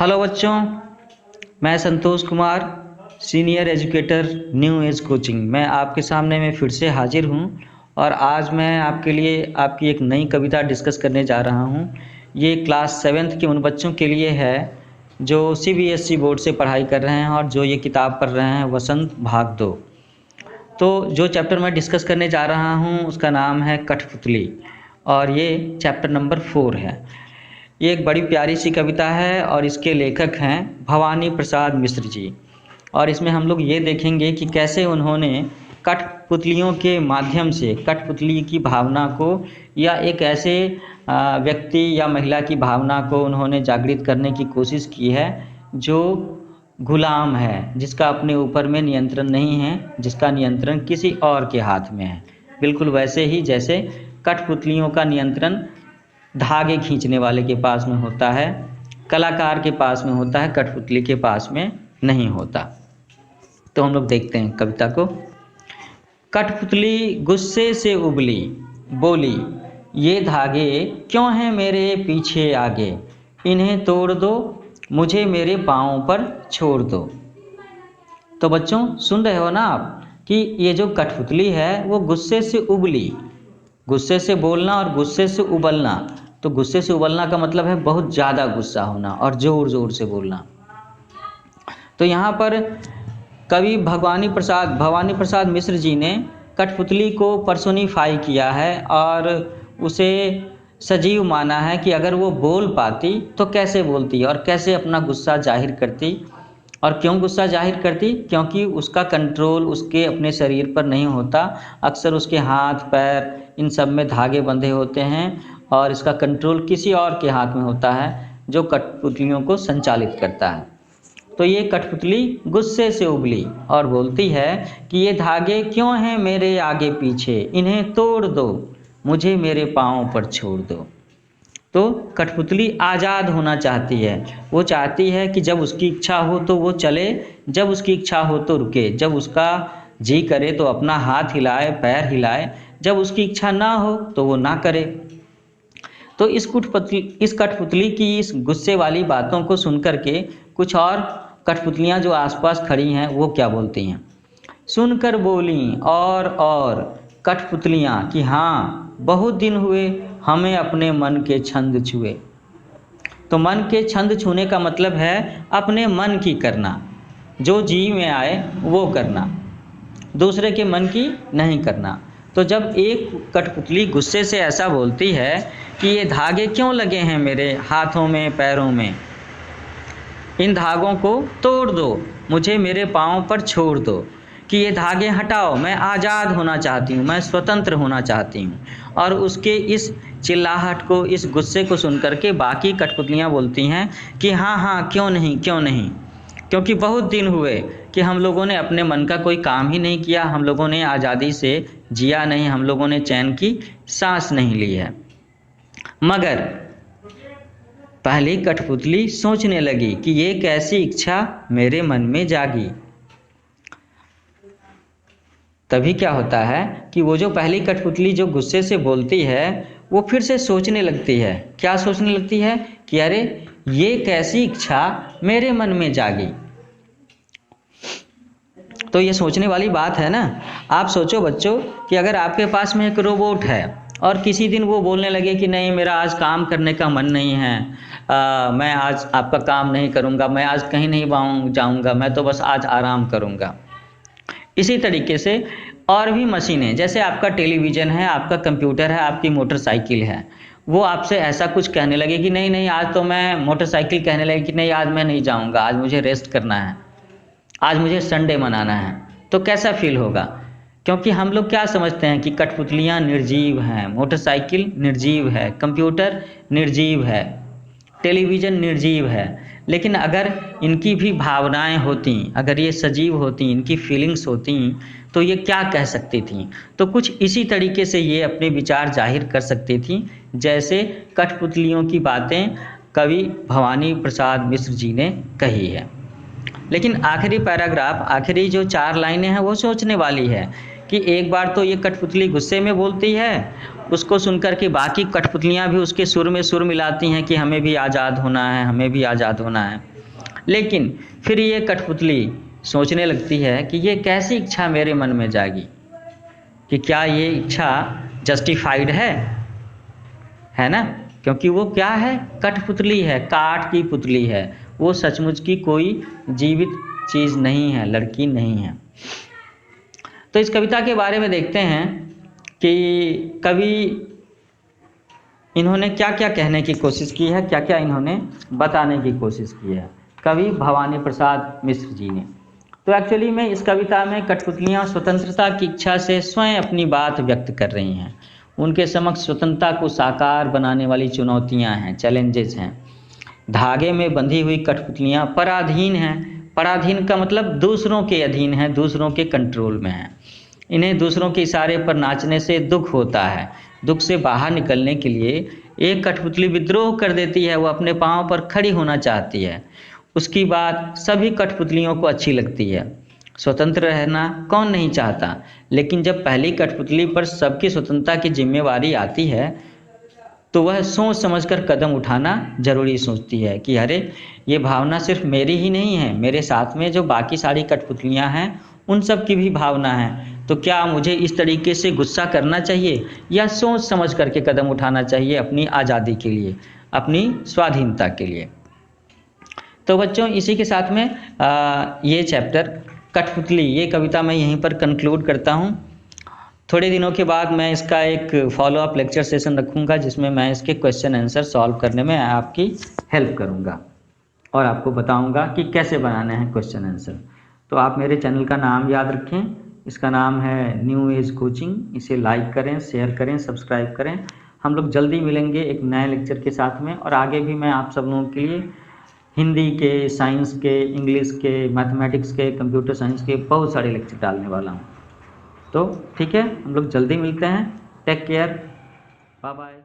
Hello बच्चों, मैं Santosh Kumar, senior educator, New Age coaching. मैं आपके सामने में फिर से हाजिर हूँ और आज मैं आपके लिए आपकी एक नई कविता डिस्कस करने जा रहा हूँ। ये क्लास 7th के उन बच्चों के लिए है जो CBSE बोर्ड से पढ़ाई कर रहे हैं और जो ये किताब पढ़ रहे हैं वसंत भाग 2। तो जो चैप्टर मैं डिस्कस करने जा रहा हूँ उसका नाम है कठपुतली और ये चैप्टर नंबर 4 है। ये एक बड़ी प्यारी सी कविता है और इसके लेखक हैं भवानी प्रसाद मिश्र जी। और इसमें हम लोग ये देखेंगे कि कैसे उन्होंने कठपुतलियों के माध्यम से कठपुतली की भावना को या एक ऐसे व्यक्ति या महिला की भावना को उन्होंने जागृत करने की कोशिश की है जो गुलाम है, जिसका अपने ऊपर में नियंत्रण नहीं है, जिसका नियंत्रण किसी और के हाथ में है। बिल्कुल वैसे ही जैसे कठपुतलियों का नियंत्रण धागे खींचने वाले के पास में होता है, कलाकार के पास में होता है, कठपुतली के पास में नहीं होता। तो हम लोग देखते हैं कविता को। कठपुतली गुस्से से उबली, बोली ये धागे क्यों हैं मेरे पीछे आगे, इन्हें तोड़ दो, मुझे मेरे पाँव पर छोड़ दो। तो बच्चों सुन रहे हो ना आप कि ये जो कठपुतली है वो गुस्से से उबली, गुस्से से बोलना और गुस्से से उबलना। तो गुस्से से उबलना का मतलब है बहुत ज़्यादा गुस्सा होना और ज़ोर ज़ोर से बोलना। तो यहाँ पर कवि भवानी प्रसाद मिश्र जी ने कठपुतली को पर्सोनिफाई किया है और उसे सजीव माना है कि अगर वो बोल पाती तो कैसे बोलती और कैसे अपना गुस्सा जाहिर करती। और क्यों गुस्सा जाहिर करती? क्योंकि उसका कंट्रोल उसके अपने शरीर पर नहीं होता। अक्सर उसके हाथ पैर इन सब में धागे बंधे होते हैं और इसका कंट्रोल किसी और के हाथ में होता है जो कठपुतलियों को संचालित करता है। तो ये कठपुतली गुस्से से उबली और बोलती है कि ये धागे क्यों हैं मेरे आगे पीछे, इन्हें तोड़ दो, मुझे मेरे पाँव पर छोड़ दो। तो कठपुतली आज़ाद होना चाहती है। वो चाहती है कि जब उसकी इच्छा हो तो वो चले, जब उसकी इच्छा हो तो रुके, जब उसका जी करे तो अपना हाथ हिलाए, पैर हिलाए, जब उसकी इच्छा ना हो तो वो ना करे। तो इस कठपुतली की इस गुस्से वाली बातों को सुनकर के कुछ और कठपुतलियाँ जो आसपास खड़ी हैं वो क्या बोलती हैं। सुनकर बोली और कठपुतलियाँ कि हाँ बहुत दिन हुए हमें अपने मन के छंद छुए। तो मन के छंद छूने का मतलब है अपने मन की करना, जो जी में आए वो करना, दूसरे के मन की नहीं करना। तो जब एक कठपुतली गुस्से से ऐसा बोलती है कि ये धागे क्यों लगे हैं मेरे हाथों में पैरों में, इन धागों को तोड़ दो, मुझे मेरे पाँव पर छोड़ दो, कि ये धागे हटाओ, मैं आज़ाद होना चाहती हूँ, मैं स्वतंत्र होना चाहती हूँ। और उसके इस चिल्लाहट को, इस गुस्से को सुनकर के बाकी कठपुतलियाँ बोलती हैं कि हाँ क्यों नहीं, क्योंकि बहुत दिन हुए कि हम लोगों ने अपने मन का कोई काम ही नहीं किया, हम लोगों ने आज़ादी से जिया नहीं, हम लोगों ने चैन की सांस नहीं ली है। मगर पहली कठपुतली सोचने लगी कि ये कैसी इच्छा मेरे मन में जागी। तभी क्या होता है कि वो जो पहली कठपुतली जो गुस्से से बोलती है वो फिर से सोचने लगती है। क्या सोचने लगती है कि अरे ये कैसी इच्छा मेरे मन में जागी। तो ये सोचने वाली बात है ना। आप सोचो बच्चों कि अगर आपके पास में एक रोबोट है और किसी दिन वो बोलने लगे कि नहीं मेरा आज काम करने का मन नहीं है, मैं आज आपका काम नहीं करूँगा, मैं आज कहीं नहीं जाऊँगा, मैं तो बस आज आराम करूँगा। इसी तरीके से और भी मशीनें, जैसे आपका टेलीविज़न है, आपका कंप्यूटर है, आपकी मोटरसाइकिल है, वो आपसे ऐसा कुछ कहने लगे कि नहीं आज तो मैं, मोटरसाइकिल कहने लगे कि नहीं आज मैं नहीं जाऊँगा, आज मुझे रेस्ट करना है, आज मुझे संडे मनाना है। तो कैसा फील होगा? क्योंकि हम लोग क्या समझते हैं कि कठपुतलियाँ निर्जीव हैं, मोटरसाइकिल निर्जीव है, कंप्यूटर निर्जीव है, टेलीविज़न निर्जीव है। लेकिन अगर इनकी भी भावनाएं होती, अगर ये सजीव होती, इनकी फीलिंग्स होती, तो ये क्या कह सकती थी? तो कुछ इसी तरीके से ये अपने विचार जाहिर कर सकती थी जैसे कठपुतलियों की बातें कवि भवानी प्रसाद मिश्र जी ने कही है। लेकिन आखिरी पैराग्राफ, आखिरी जो 4 लाइनें हैं वो सोचने वाली है कि एक बार तो ये कठपुतली गुस्से में बोलती है, उसको सुनकर के बाकी कठपुतलियाँ भी उसके सुर में सुर मिलाती हैं कि हमें भी आज़ाद होना है, हमें भी आज़ाद होना है। लेकिन फिर ये कठपुतली सोचने लगती है कि ये कैसी इच्छा मेरे मन में जागी, कि क्या ये इच्छा जस्टिफाइड है ना, क्योंकि वो क्या है, कठपुतली है, काठ की पुतली है, वो सचमुच की कोई जीवित चीज़ नहीं है, लड़की नहीं है। तो इस कविता के बारे में देखते हैं कि कवि इन्होंने क्या क्या कहने की कोशिश की है, क्या क्या इन्होंने बताने की कोशिश की है, कवि भवानी प्रसाद मिश्र जी ने। तो एक्चुअली में इस कविता में कठपुतलियाँ स्वतंत्रता की इच्छा से स्वयं अपनी बात व्यक्त कर रही हैं। उनके समक्ष स्वतंत्रता को साकार बनाने वाली चुनौतियाँ हैं, चैलेंजेस हैं। धागे में बंधी हुई कठपुतलियाँ पराधीन हैं। पराधीन का मतलब दूसरों के अधीन है, दूसरों के कंट्रोल में है। इन्हें दूसरों के इशारे पर नाचने से दुख होता है। दुख से बाहर निकलने के लिए एक कठपुतली विद्रोह कर देती है, वो अपने पाँव पर खड़ी होना चाहती है। उसकी बात सभी कठपुतलियों को अच्छी लगती है। स्वतंत्र रहना कौन नहीं चाहता, लेकिन जब पहली कठपुतली पर सबकी स्वतंत्रता की जिम्मेवारी आती है तो वह सोच समझकर कदम उठाना जरूरी सोचती है कि अरे ये भावना सिर्फ मेरी ही नहीं है, मेरे साथ में जो बाकी सारी कठपुतलियाँ हैं उन सब की भी भावना है। तो क्या मुझे इस तरीके से गुस्सा करना चाहिए या सोच समझ करके कदम उठाना चाहिए अपनी आज़ादी के लिए, अपनी स्वाधीनता के लिए। तो बच्चों इसी के साथ में ये चैप्टर कठपुतली, ये कविता मैं यहीं पर कंक्लूड करता हूँ। थोड़े दिनों के बाद मैं इसका एक फॉलोअप लेक्चर सेशन रखूँगा जिसमें मैं इसके क्वेश्चन आंसर सॉल्व करने में आपकी हेल्प करूँगा और आपको बताऊँगा कि कैसे बनाने हैं क्वेश्चन आंसर। तो आप मेरे चैनल का नाम याद रखें, इसका नाम है न्यू एज कोचिंग। इसे लाइक करें, शेयर करें, सब्सक्राइब करें। हम लोग जल्दी मिलेंगे एक नए लेक्चर के साथ में, और आगे भी मैं आप सब लोगों के लिए हिंदी के, साइंस के, इंग्लिश के, मैथमेटिक्स के, कंप्यूटर साइंस के बहुत सारे लेक्चर डालने वाला हूँ। तो ठीक है, हम लोग जल्दी मिलते हैं। Take care, bye bye.